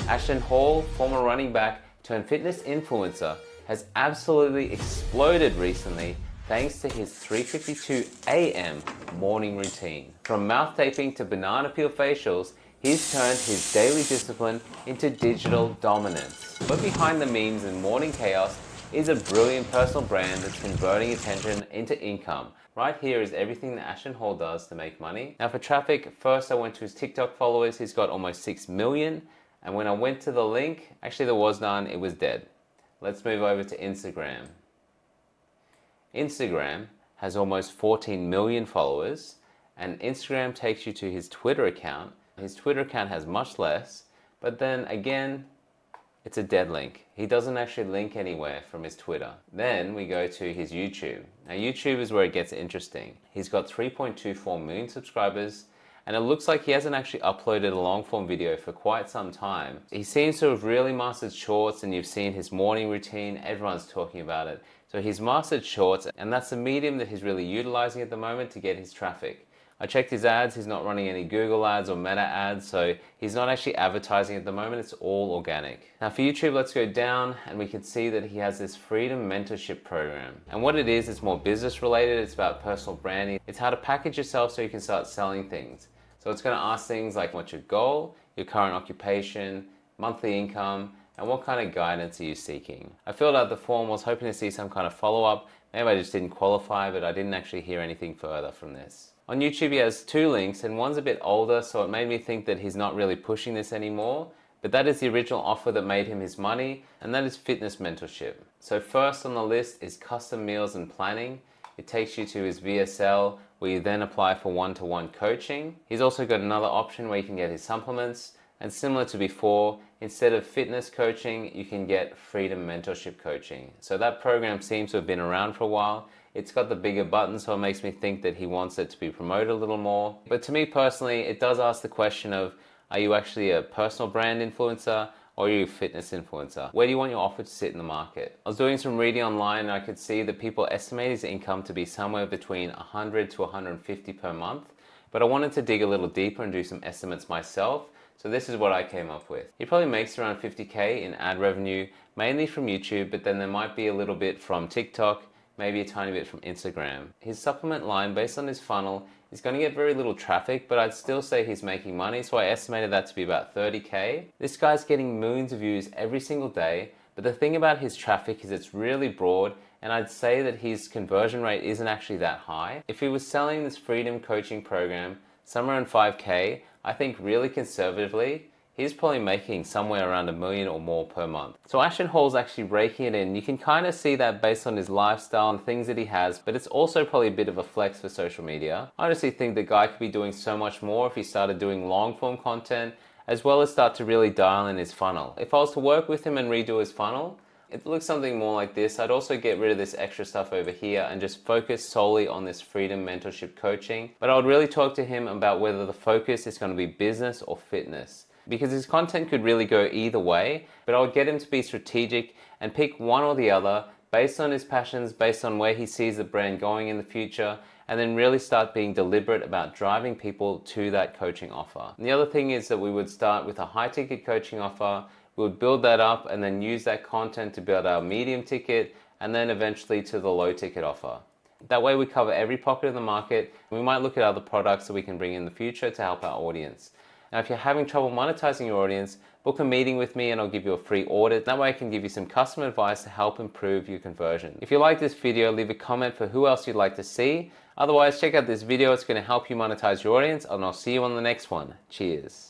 Ashton Hall, former running back turned fitness influencer, has absolutely exploded recently thanks to his 3:52 a.m. morning routine. From mouth taping to banana peel facials, he's turned his daily discipline into digital dominance. But behind the memes and morning chaos is a brilliant personal brand that's converting attention into income. Right here is everything that Ashton Hall does to make money. Now for traffic, first I went to his TikTok followers. He's got almost 6 million. And when I went to the link, actually there was none, it was dead. Let's move over to Instagram. Instagram has almost 14 million followers, and Instagram takes you to his Twitter account. His Twitter account has much less, but then again, it's a dead link. He doesn't actually link anywhere from his Twitter. Then we go to his YouTube. Now YouTube is where it gets interesting. He's got 3.24 million subscribers, and it looks like he hasn't actually uploaded a long form video for quite some time. He seems to have really mastered shorts, and you've seen his morning routine, everyone's talking about it. So he's mastered shorts, and that's the medium that he's really utilizing at the moment to get his traffic. I checked his ads, he's not running any Google ads or Meta ads, so he's not actually advertising at the moment, it's all organic. Now for YouTube, let's go down and we can see that he has this Freedom Mentorship Program. And what it is, it's more business related, it's about personal branding. It's how to package yourself so you can start selling things. So it's going to ask things like what's your goal, your current occupation, monthly income, and what kind of guidance are you seeking. I filled out the form, was hoping to see some kind of follow-up. Maybe I just didn't qualify, but I didn't actually hear anything further from this. On YouTube he has 2 links, and one's a bit older, so it made me think that he's not really pushing this anymore. But that is the original offer that made him his money, and that is fitness mentorship. So first on the list is custom meals and planning. It takes you to his VSL, where you then apply for one-to-one coaching. He's also got another option where you can get his supplements, and similar to before, instead of fitness coaching, you can get Freedom Mentorship coaching. So that program seems to have been around for a while. It's got the bigger button, so it makes me think that he wants it to be promoted a little more. But to me personally, it does ask the question of, are you actually a personal brand influencer, or are you a fitness influencer? Where do you want your offer to sit in the market? I was doing some reading online, and I could see that people estimate his income to be somewhere between 100 to 150 per month. But I wanted to dig a little deeper and do some estimates myself. So this is what I came up with. He probably makes around 50K in ad revenue, mainly from YouTube, but then there might be a little bit from TikTok, maybe a tiny bit from Instagram. His supplement line, based on his funnel, is going to get very little traffic, but I'd still say he's making money, so I estimated that to be about 30K. This guy's getting millions of views every single day, but the thing about his traffic is it's really broad, and I'd say that his conversion rate isn't actually that high. If he was selling this Freedom Coaching Program somewhere around 5K, I think really conservatively, he's probably making somewhere around $1 million or more per month. So Ashton Hall's actually raking it in. You can kind of see that based on his lifestyle and things that he has, but it's also probably a bit of a flex for social media. I honestly think the guy could be doing so much more if he started doing long form content, as well as start to really dial in his funnel. If I was to work with him and redo his funnel, it looks something more like this. I'd also get rid of this extra stuff over here and just focus solely on this Freedom Mentorship Coaching. But I would really talk to him about whether the focus is going to be business or fitness, because his content could really go either way, but I would get him to be strategic and pick one or the other based on his passions, based on where he sees the brand going in the future, and then really start being deliberate about driving people to that coaching offer. And the other thing is that we would start with a high ticket coaching offer, we would build that up and then use that content to build our medium ticket, and then eventually to the low ticket offer. That way we cover every pocket of the market. We might look at other products that we can bring in the future to help our audience. Now, if you're having trouble monetizing your audience, book a meeting with me and I'll give you a free audit. That way I can give you some custom advice to help improve your conversion. If you like this video, leave a comment for who else you'd like to see. Otherwise, check out this video. It's going to help you monetize your audience, and I'll see you on the next one. Cheers.